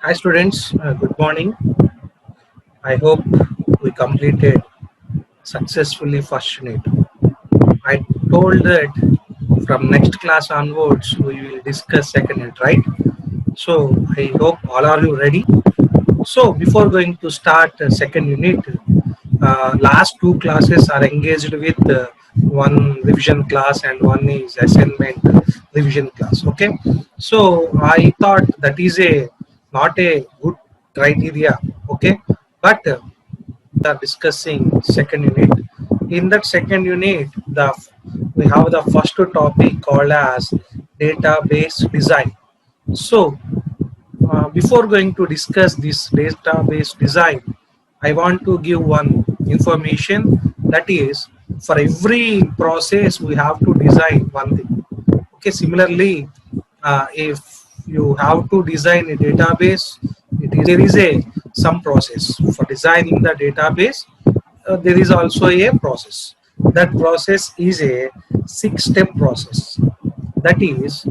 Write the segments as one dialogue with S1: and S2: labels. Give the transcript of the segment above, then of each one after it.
S1: Hi students, good morning. I hope we completed successfully first unit. I told that from next class onwards we will discuss second unit, right? So I hope all are you ready. So before going to start second unit, last two classes are engaged with one revision class and one is assignment revision class. Okay, so I thought that is a not a good criteria. Okay, but the discussing second unit. In that second unit, we have the first topic called as database design. So before going to discuss this database design, I want to give one information that is for every process we have to design one thing. Okay, similarly, if you have to design a database, there is a some process for designing the database. There is also a process. That process is a six-step process. That is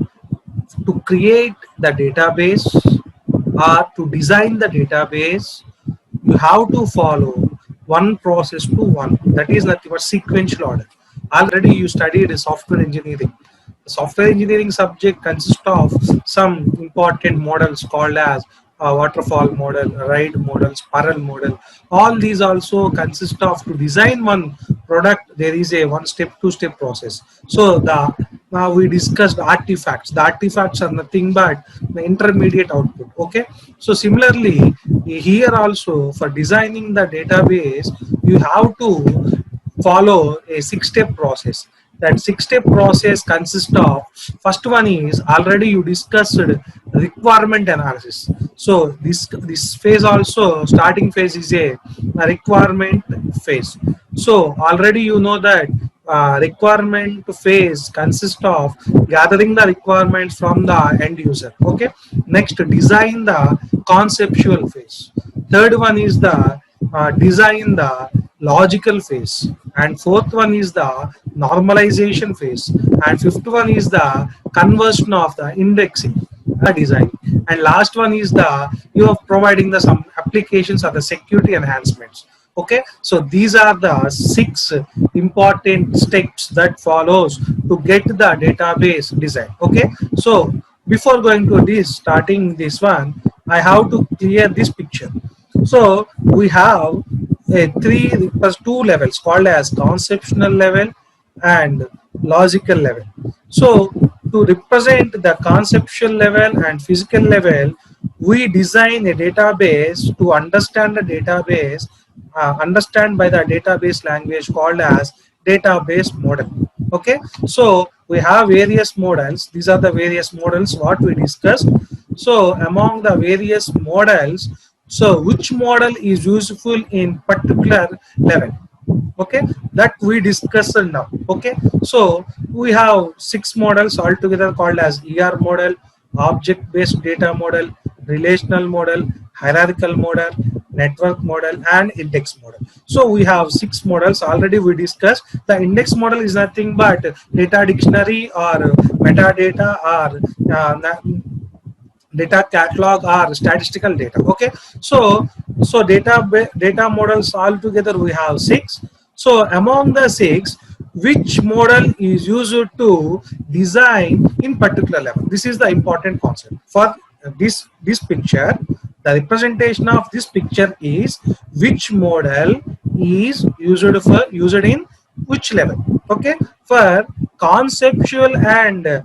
S1: to create the database or to design the database, you have to follow one process to one. That is like your sequential order. Already you studied software engineering. The software engineering subject consists of some important models called as waterfall model, ride model, spiral model. All these also consist of to design one product. There is a one step, two step process. So the now we discussed artifacts. The artifacts are nothing but the intermediate output. Okay. So similarly, here also for designing the database, you have to follow a six-step process. That six-step process consists of first one is already you discussed requirement analysis. So this phase also starting phase is a requirement phase. So already you know that requirement phase consists of gathering the requirements from the end user. Okay. Next, design the conceptual phase. Third one is the design the logical phase, and fourth one is the normalization phase, and fifth one is the conversion of the indexing design, and last one is the you are providing the some applications or the security enhancements. Okay, so these are the six important steps that follows to get the database design. Okay, so before going to this starting this one, I have to clear this picture. So we have a three plus two levels called as conceptual level and logical level. So to represent the conceptual level and physical level, we design a database to understand the database, understand by the database language called as database model. Okay, so we have various models. These are the various models what we discussed. So among the various models, so which model is useful in particular level? Okay, that we discussed now. Okay, so we have six models altogether called as ER model, object based data model, relational model, hierarchical model, network model, and index model. So we have six models already we discussed. The index model is nothing but data dictionary or metadata or data catalog or statistical data. Okay, so data models altogether we have six. So among the six, which model is used to design in particular level? This is the important concept for this picture. The representation of this picture is which model is used in which level. Okay, for conceptual and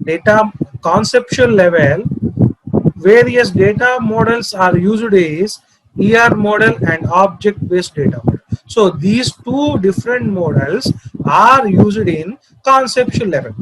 S1: data conceptual level, various data models are used is ER model and object based data model. So these two different models are used in conceptual level.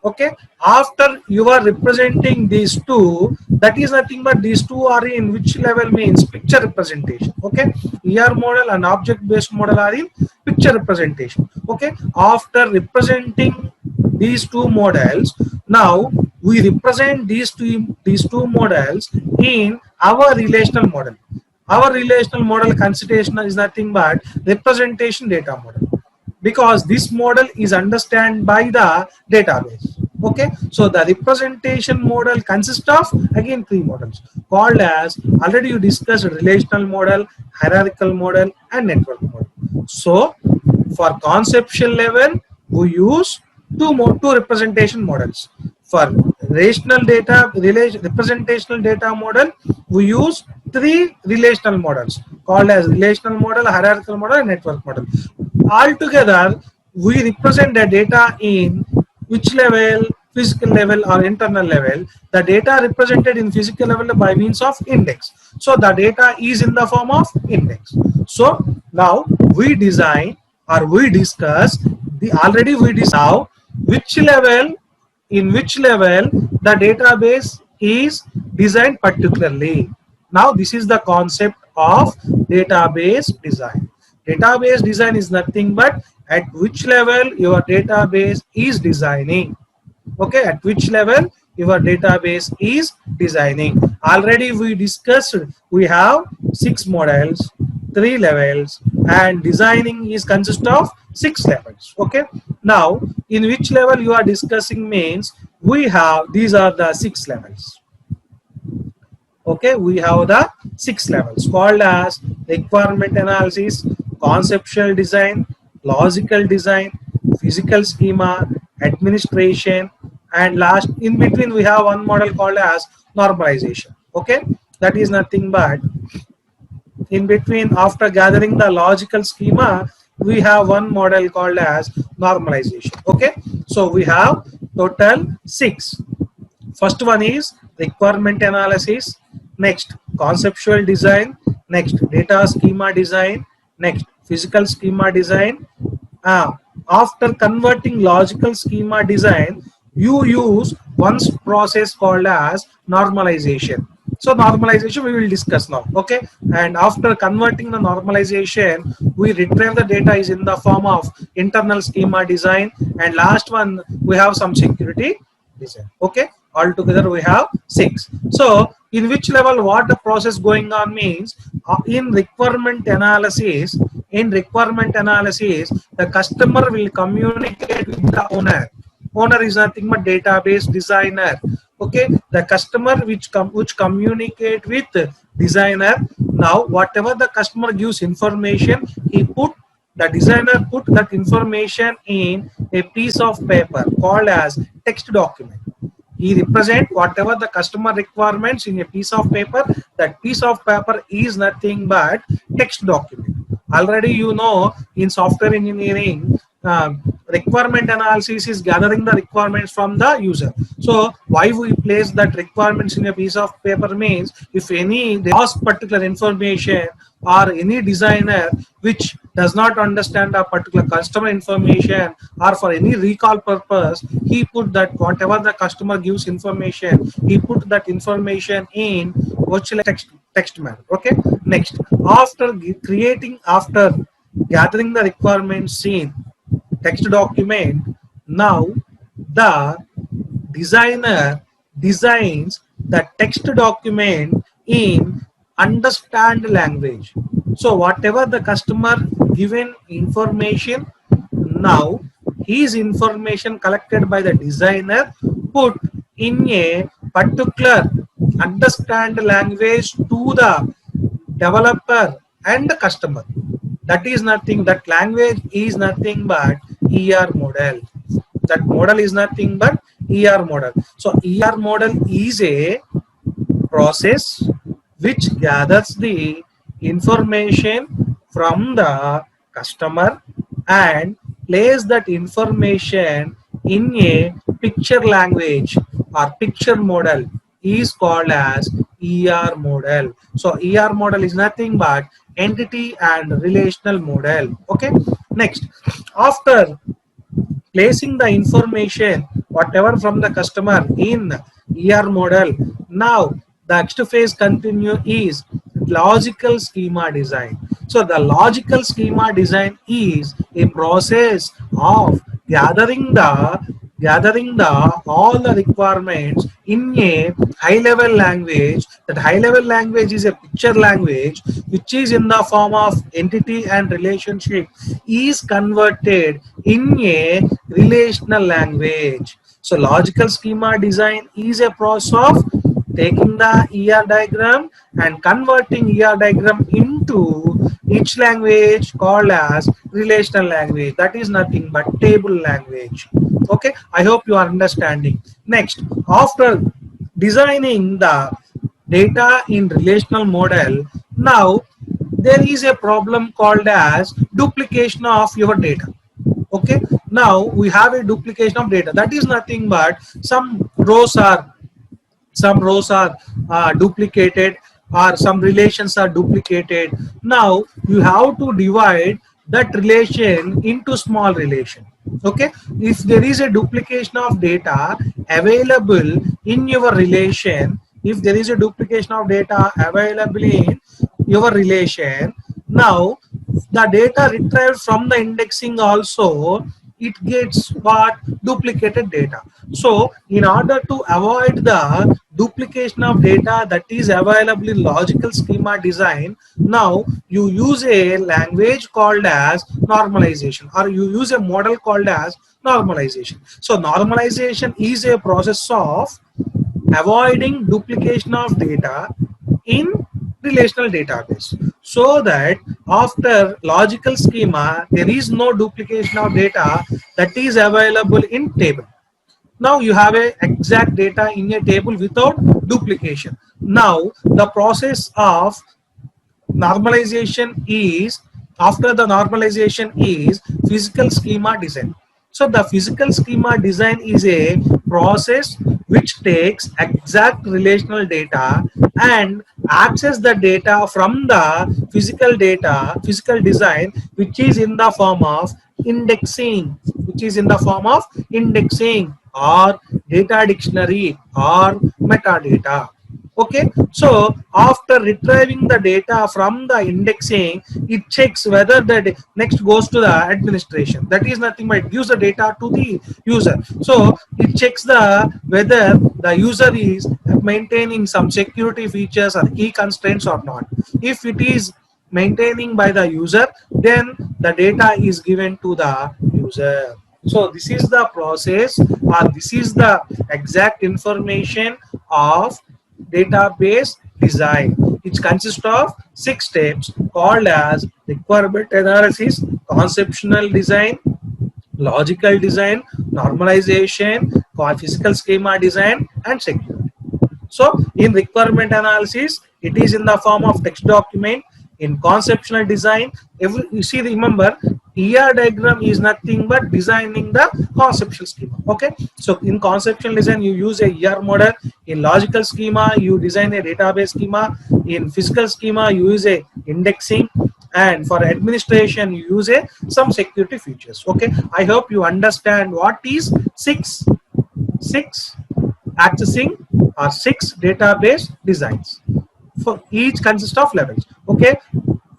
S1: Okay, after you are representing these two, that is nothing but these two are in which level means picture representation. Okay, ER model and object based model are in picture representation. Okay, after representing these two models, now we represent these two models in our relational model. Our relational model consideration is nothing but representation data model, because this model is understood by the database. Okay, so the representation model consists of again three models called as, already you discussed, relational model, hierarchical model, and network model. So for conceptual level, we use two representation models. For representational data model, we use three relational models called as relational model, hierarchical model, and network model. Altogether, we represent the data in which level? Physical level or internal level. The data represented in physical level by means of index. So the data is in the form of index. So now we design or we discuss the, already we discuss now which level, in which level the database is designed particularly. Now this is the concept of database design. Database design is nothing but at which level your database is designing. Okay, at which level your database is designing. Already we discussed, we have 6 models, 3 levels, and designing is consist of 6 levels. Okay, now in which level you are discussing means we have, these are the 6 levels. Okay, we have the 6 levels called as requirement analysis, conceptual design, logical design, physical schema, administration, and last in between we have one model called as normalization. Okay, that is nothing but in between, after gathering the logical schema, we have one model called as normalization. Okay, so we have total 6. First one is requirement analysis, next conceptual design, next data schema design, next physical schema design. After converting logical schema design, you use one process called as normalization. So normalization we will discuss now. Okay, and after converting the normalization, we retrieve the data is in the form of internal schema design, and last one we have some security design. Okay, altogether we have 6. So in which level what the process going on means, in requirement analysis, the customer will communicate with the owner. Owner is nothing but database designer. Okay, the customer which communicate with designer. Now whatever the customer gives information, the designer put that information in a piece of paper called as text document. He represent whatever the customer requirements in a piece of paper. That piece of paper is nothing but text document. Already you know in software engineering, requirement analysis is gathering the requirements from the user. So why we place that requirements in a piece of paper means, if any lost particular information or any designer which does not understand a particular customer information, or for any recall purpose, he put that whatever the customer gives information, he put that information in virtual text manner. Okay, next after gathering the requirements in text document, now the designer designs the text document in understand language. So whatever the customer given information, now his information collected by the designer put in a particular understand language to the developer and the customer. That is nothing, that language is nothing but ER model. That model is nothing but ER model. So ER model is a process which gathers the information from the customer and plays that information in a picture language or picture model, is called as ER model. So ER model is nothing but entity and relational model. Okay, next after placing the information whatever from the customer in ER model, now the next phase continue is logical schema design. So the logical schema design is a process of gathering the all the requirements in a high level language. That high level language is a picture language which is in the form of entity and relationship, is converted in a relational language. So logical schema design is a process of taking the ER diagram and converting ER diagram into each language called as relational language. That is nothing but table language. Okay, I hope you are understanding. Next, after designing the data in relational model, now there is a problem called as duplication of your data. Okay, now we have a duplication of data. That is nothing but some rows are duplicated, or some relations are duplicated. Now you have to divide that relation into small relation. Okay, if there is a duplication of data available in your relation, if there is a duplication of data available in your relation, now the data retrieved from the indexing also, it gets what? Duplicated data. So in order to avoid the duplication of data that is available in logical schema design, now you use a language called as normalization, or you use a model called as normalization. So normalization is a process of avoiding duplication of data in relational database, so that after logical schema there is no duplication of data that is available in table. Now you have a exact data in a table without duplication. Now the process of normalization is, after the normalization is physical schema design. So the physical schema design is a process which takes exact relational data and access the data from the physical design, which is in the form of indexing, or data dictionary or metadata. Okay, so after retrieving the data from the indexing, it checks whether the next goes to the administration. That is nothing but it gives the data to the user. So it checks the whether the user is maintaining some security features or key constraints or not. If it is maintaining by the user, then the data is given to the user. So this is the process, or this is the exact information of database design, which consists of 6 steps called as requirement analysis, conceptual design, logical design, normalization, physical schema design, and security. So in requirement analysis, it is in the form of text document. In conceptual design, you see, remember, ER diagram is nothing but designing the conceptual schema. Okay, so in conceptual design you use a ER model. In logical schema you design a database schema. In physical schema you use a indexing, and for administration you use a some security features. Okay, I hope you understand what is six accessing or 6 database designs. For each consists of levels. Okay,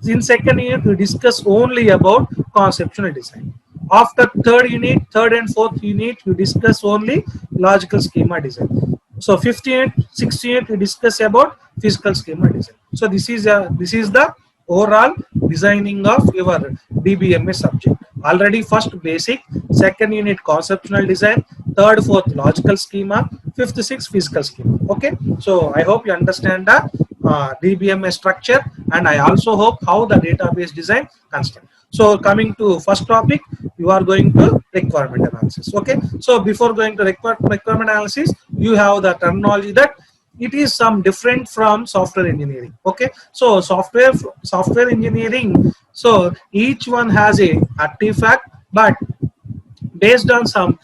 S1: in second unit we discuss only about conceptual design. After third and fourth unit we discuss only logical schema design. So fifth unit, sixth unit we discuss about physical schema design. So this is the overall designing of your DBMS subject. Already first basic, second unit conceptual design, third, fourth logical schema, fifth, sixth physical schema. Okay, so I hope you understand the DBMS structure, and I also hope how the database design construct. So coming to first topic, you are going to requirement analysis. Okay, so before going to requirement analysis, you have the terminology that it is some different from software engineering. Okay, so software engineering, so each one has a artifact, but based on some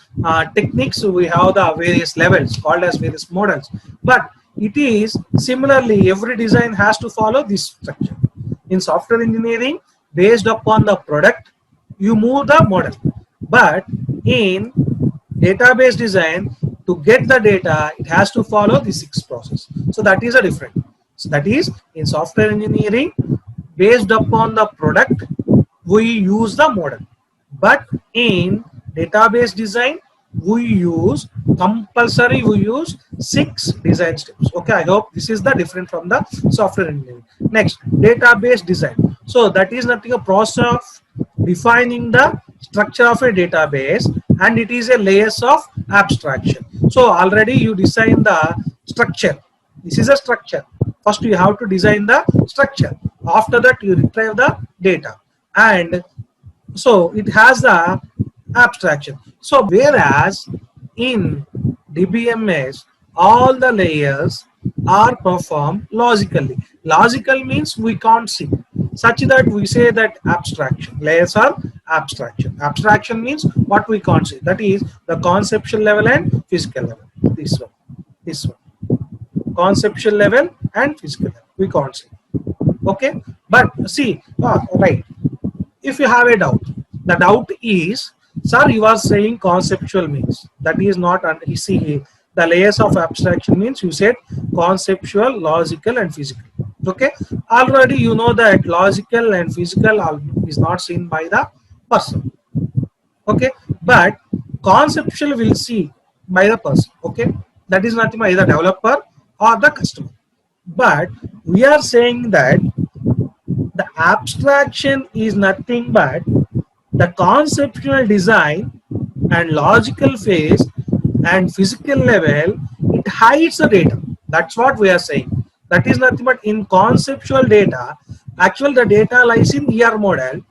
S1: techniques we have the various levels called as various models. But it is similarly, every design has to follow this structure. In software engineering, based upon the product you move the model, but in database design, to get the data it has to follow the 6 process. So that is a different. So that is, in software engineering, based upon the product we use the model, but in database design we use 6 design steps. Okay, I hope this is the different from the software engineering. Next, database design. So that is nothing a process of defining the structure of a database, and it is a layers of abstraction. So already you design the structure. This is a structure. First you have to design the structure. After that you retrieve the data, and so it has the abstraction. So whereas in DBMS all the layers are performed logically. Logical means we can't see, such that we say that abstraction. Layers are abstraction. Abstraction means what we can't see. That is the conceptual level and physical level. This one. This one. Conceptual level and physical level. We can't see. Okay. But see, right. If you have a doubt, the doubt is, sir, you are saying conceptual means. That is not, you see, the layers of abstraction means you said conceptual, logical and physical. Okay. Already you know that logical and physical is not seen by the person. Okay. But conceptual will see by the person. Okay. That is nothing by the developer or the customer. But we are saying that the abstraction is nothing but the conceptual design and logical phase and physical level. It hides the data. That's what we are saying. That is nothing but in conceptual data. Actually, the data lies in ER model.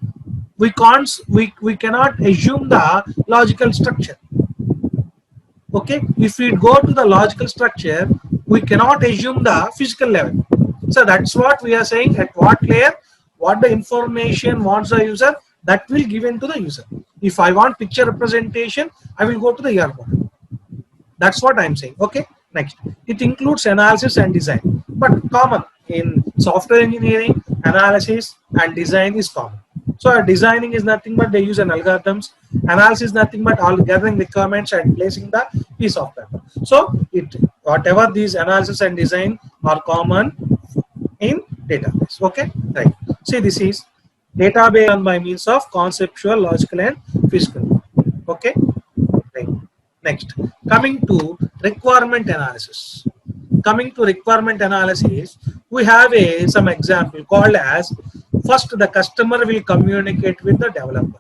S1: We cannot assume the logical structure. Okay, if we go to the logical structure, we cannot assume the physical level. So that's what we are saying. At what layer, what the information wants the user, that will given to the user. If I want picture representation, I will go to the ER model. That's what I'm saying. Okay. Next, it includes analysis and design, but common in software engineering, analysis and design is common. So designing is nothing but they use an algorithms. Analysis is nothing but all gathering requirements and placing the piece of paper. So whatever these analysis and design are common in database. Okay, right. See, this is database by means of conceptual, logical and physical. Okay, right. Next, coming to requirement analysis. Coming to requirement analysis, we have some example called as, first the customer will communicate with the developer.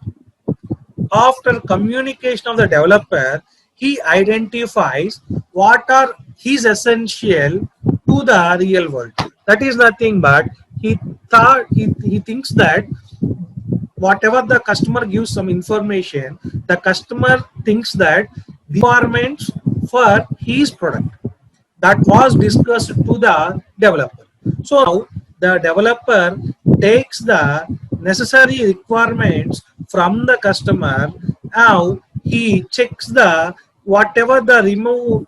S1: After communication of the developer, he identifies what are his essential to the real world. That is nothing but he thinks that whatever the customer gives some information, the customer thinks that the requirements for his product that was discussed to the developer. So now the developer takes the necessary requirements from the customer. Now he checks the whatever the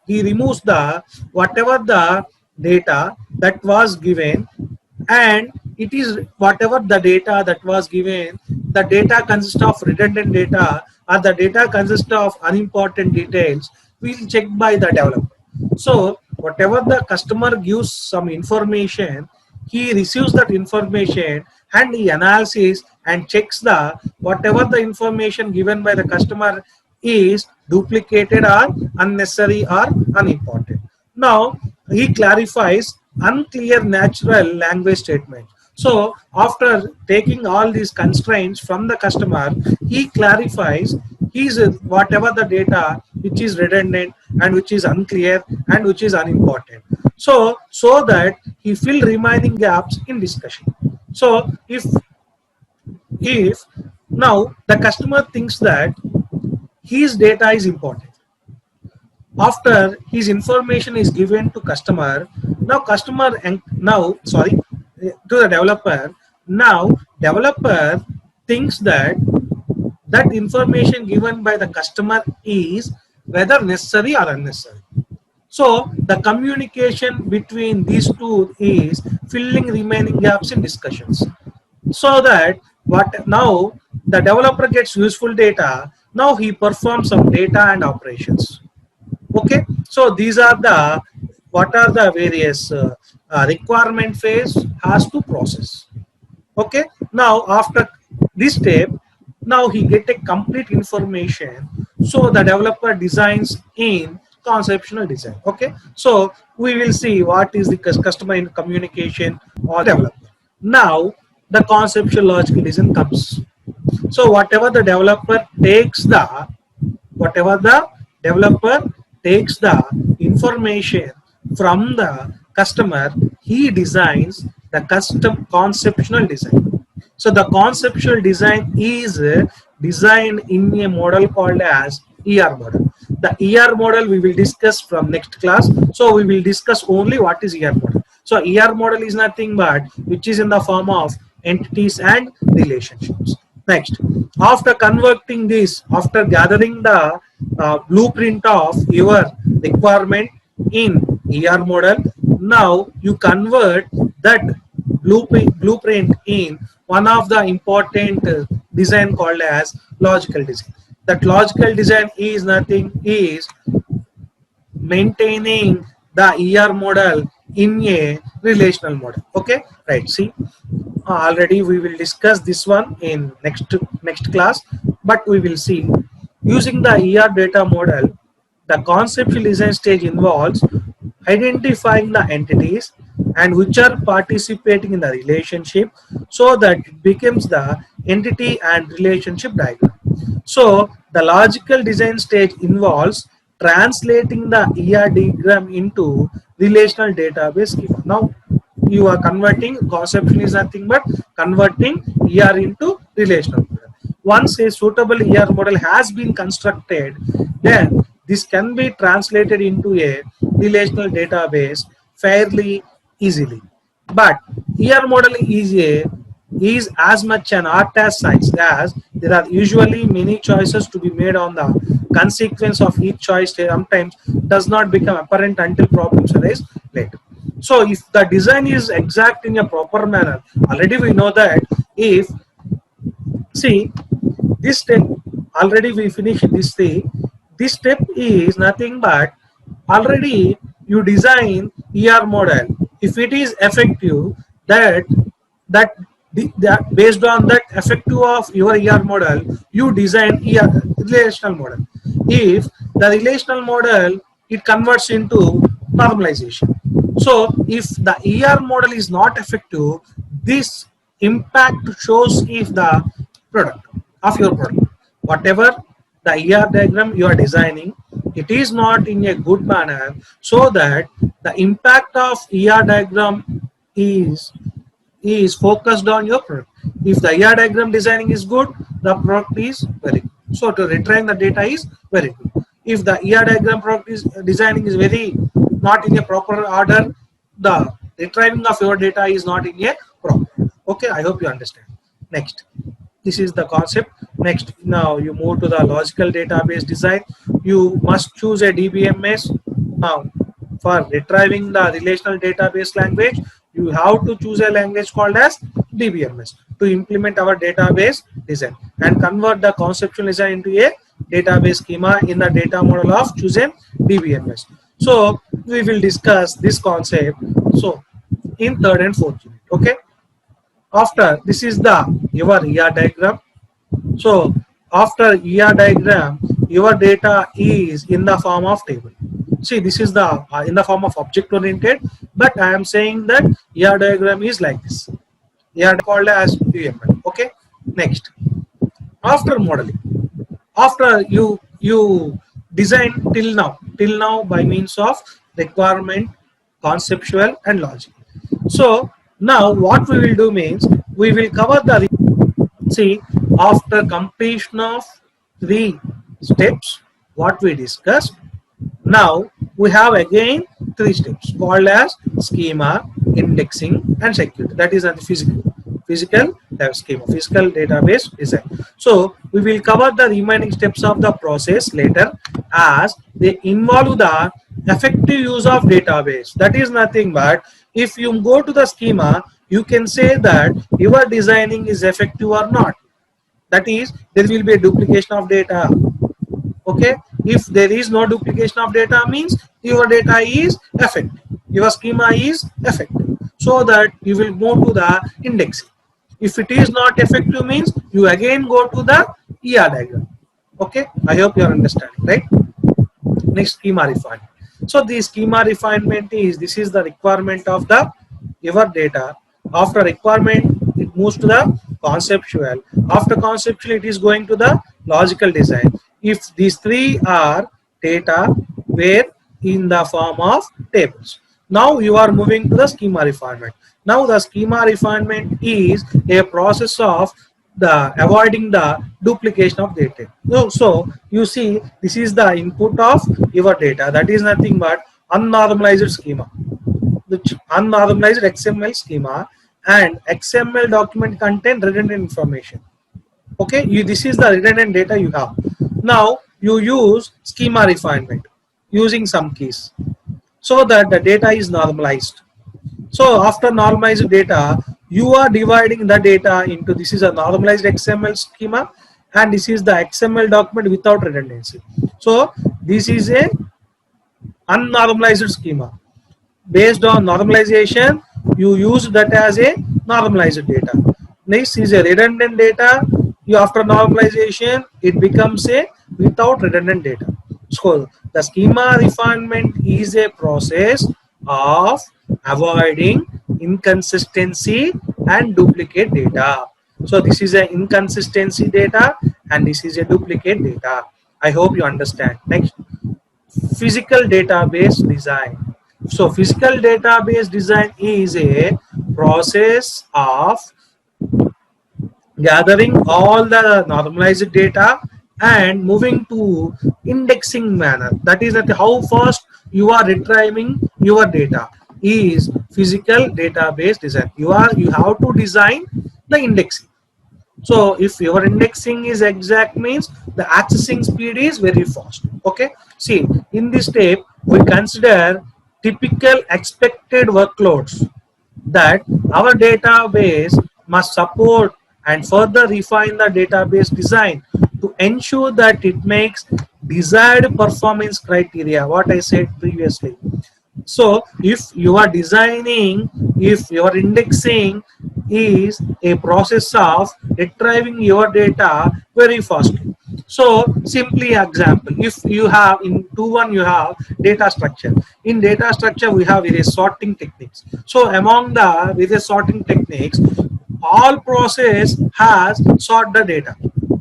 S1: he removes the whatever the data that was given, and it is whatever the data that was given, the data consists of redundant data or the data consists of unimportant details, will check by the developer. So whatever the customer gives some information, he receives that information and he analyzes and checks the whatever the information given by the customer is duplicated or unnecessary or unimportant. Now he clarifies unclear natural language statement. So after taking all these constraints from the customer, he clarifies his whatever the data which is redundant and which is unclear and which is unimportant. So that he fill remaining gaps in discussion. So if now the customer thinks that his data is important, after his information is given to customer, to the developer, now developer thinks that that information given by the customer is whether necessary or unnecessary. So the communication between these two is filling remaining gaps in discussions. So that now the developer gets useful data, now he performs some data and operations. Okay, so these are the what are the various requirement phase has to process. Okay, now after this step, now he get a complete information. So the developer designs in conceptual design. Okay, so we will see what is the customer in communication or developer. Now the conceptual logical design comes. So whatever the developer takes the developer takes the information from the customer, he designs the custom conceptual design. So the conceptual design is designed in a model called as ER model. The ER model we will discuss from next class. So we will discuss only what is ER model. So ER model is nothing but which is in the form of entities and relationships. Next, after converting this, after gathering the blueprint of your requirement in ER model, now you convert that blueprint in one of the important design called as logical design. That logical design is nothing is maintaining the ER model in a relational model. Okay, right. See, already we will discuss this one in next class, but we will see using the ER data model. The conceptual design stage involves identifying the entities and which are participating in the relationship so that it becomes the entity and relationship diagram. So the logical design stage involves translating the ER diagram into relational database schema. Now you are converting, conceptual is nothing but converting ER into relational model. Once a suitable ER model has been constructed, then this can be translated into a relational database fairly easily. But ER model is as much an art as science, as there are usually many choices to be made on the consequence of each choice sometimes does not become apparent until problems arise later. So if the design is exact in a proper manner, already we know that if, see, this step, already we finished this thing, this step is nothing but already you design ER model. If it is effective, that based on that effective of your ER model, you design ER relational model. If the relational model, it converts into normalization. So if the ER model is not effective, this impact shows if the product of your product, whatever the ER diagram you are designing, it is not in a good manner, so that the impact of ER diagram is focused on your product. If the ER diagram designing is good, the product is very good. So to retrieve the data is very good. If the ER diagram product is designing is very not in a proper order, the retrieving of your data is not in a proper. Okay, I hope you understand. Next, this is the concept. Next, now you move to the logical database design. You must choose a DBMS. Now, for retrieving the relational database language, you have to choose a language called as DBMS to implement our database design and convert the conceptual design into a database schema in the data model of chosen DBMS. So we will discuss this concept so in third and fourth unit. Okay. After this is the your ER diagram. So after ER diagram, your data is in the form of table. See, this is the in the form of object oriented, but I am saying that ER diagram is like this. ER called as UML. Okay. Next, after modeling, after you design till now by means of requirement, conceptual and logic. So now what we will do means we will cover the, see, after completion of 3 steps what we discussed, now we have again 3 steps called as schema, indexing and security. That is the physical schema, physical database design. So we will cover the remaining steps of the process later, as they involve the effective use of database. That is nothing but if you go to the schema, you can say that your designing is effective or not. That is, there will be a duplication of data. Okay, if there is no duplication of data means your data is effective, your schema is effective, so that you will go to the indexing. If it is not effective means you again go to the ER diagram. Okay, I hope you are understanding, right? Next, schema refinement. So the schema refinement is, this is the requirement of the your data. After requirement, it moves to the conceptual. After conceptual, it is going to the logical design. If these 3 are data were in the form of tables. Now you are moving to the schema refinement. Now the schema refinement is a process of the avoiding the duplication of data. So you see this is the input of your data, that is nothing but unnormalized schema, which unnormalized XML schema, and XML document contain redundant information. Okay, this is the redundant data you have. Now you use schema refinement using some keys so that the data is normalized. So after normalized data, you are dividing the data into, this is a normalized XML schema and this is the XML document without redundancy. So this is a unnormalized schema. Based on normalization, you use that as a normalized data. Next is a redundant data. You after normalization, it becomes a without redundant data. So the schema refinement is a process of avoiding inconsistency and duplicate data. So this is an inconsistency data and this is a duplicate data. I hope you understand. Next, physical database design. So physical database design is a process of gathering all the normalized data and moving to indexing manner. That is that how fast you are retrieving your data is physical database design. You have to design the indexing. So if your indexing is exact, means the accessing speed is very fast. Okay, see in this step we consider typical expected workloads that our database must support and further refine the database design to ensure that it makes desired performance criteria, what I said previously. So if you are designing, if your indexing is a process of retrieving your data very fastly. So simply example, if you have in 2.1 you have data structure. In data structure we have various sorting techniques. So among the various sorting techniques, all process has sort the data.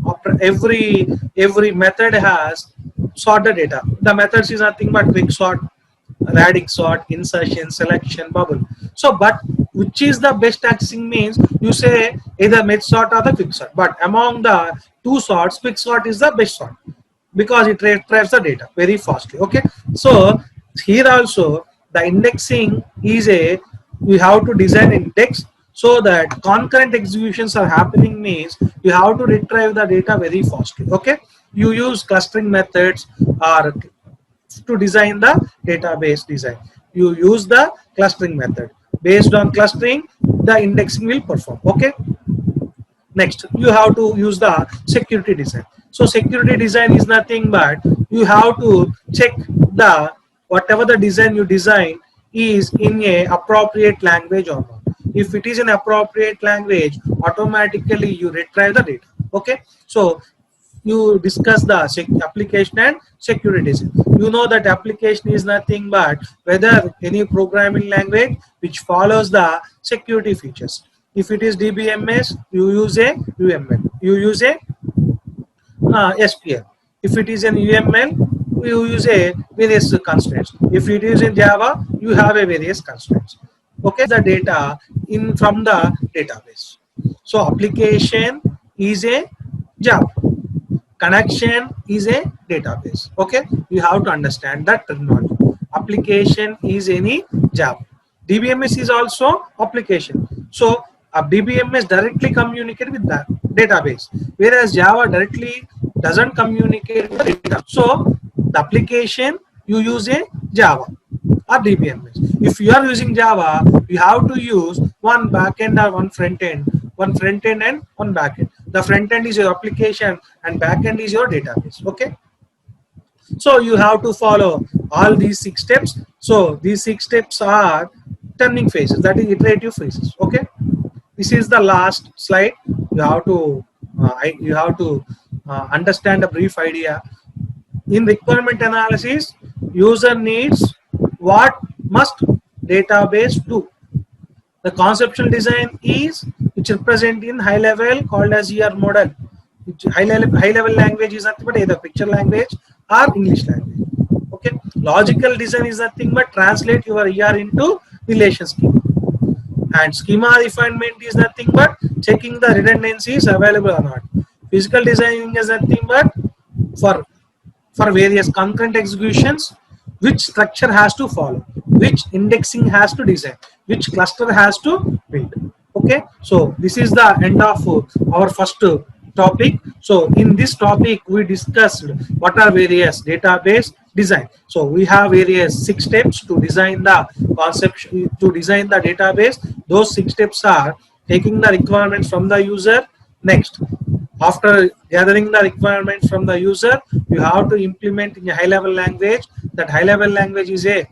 S1: After every method has sort the data. The methods is nothing but quick sort, radix sort, insertion, selection, bubble. So but which is the best accessing means, you say either merge sort or the quick sort, but among the two sorts, quick sort is the best sort because it retrieves the data very fastly. Okay, so here also the indexing is a, we have to design index so that concurrent executions are happening, means you have to retrieve the data very fastly. Okay, you use clustering methods or to design the database design. You use the clustering method. Based on clustering, the indexing will perform. Okay. Next, you have to use the security design. So security design is nothing but you have to check the whatever the design you design is in a appropriate language or not. If it is an appropriate language, automatically you retrieve the data. Okay. So you discuss the application and security design. You know that application is nothing but whether any programming language which follows the security features. If it is DBMS, you use a UML. You use a SPL. If it is an UML, you use a various constraints. If it is in Java, you have a various constraints. Okay, the data in from the database. So application is a Java. Connection is a database. Okay, you have to understand that terminology. Application is any Java. DBMS is also application. So a DBMS directly communicate with the database, whereas Java directly doesn't communicate with the data. So the application you use a Java or DBMS. If you are using Java, you have to use one backend or one front end and one backend. The front end is your application and back end is your database. Okay, so you have to follow all these 6 steps. So these 6 steps are turning phases, that is iterative phases. Okay, this is the last slide. You have to understand a brief idea. In requirement analysis, user needs what must database do. The conceptual design is which represent in high level called as ER model. Which high level language is nothing but either picture language or English language. Okay, logical design is nothing but translate your ER into relation schema, and schema refinement is nothing but checking the redundancy is available or not. Physical designing is nothing but for various concurrent executions, which structure has to follow, which indexing has to design, which cluster has to build. Okay, so this is the end of our first topic. So in this topic we discussed what are various database design. So we have various 6 steps to design the concept, to design the database. Those 6 steps are taking the requirements from the user. Next, after gathering the requirements from the user, you have to implement in a high level language. That high level language is a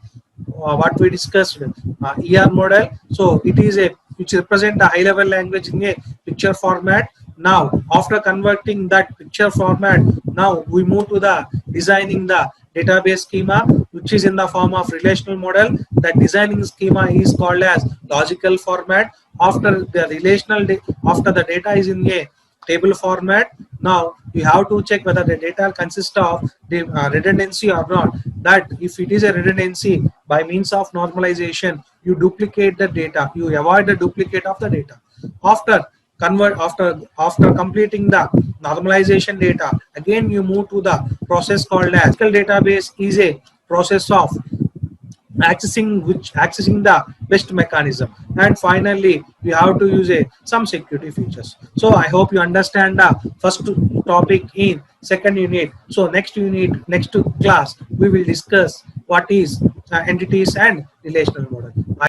S1: what we discussed ER model. So it is a which represent a high level language in a picture format. Now after converting that picture format, now we move to the designing the database schema, which is in the form of relational model. That designing schema is called as logical format. After the after the data is in a table format, now you have to check whether the data consists of the redundancy or not. That if it is a redundancy, by means of normalization you duplicate the data, you avoid the duplicate of the data. After completing the normalization data, again you move to the process called as database. Is a process of accessing the best mechanism, and finally we have to use some security features. So I hope you understand the first topic in second unit. So next class we will discuss what is entities and relational model.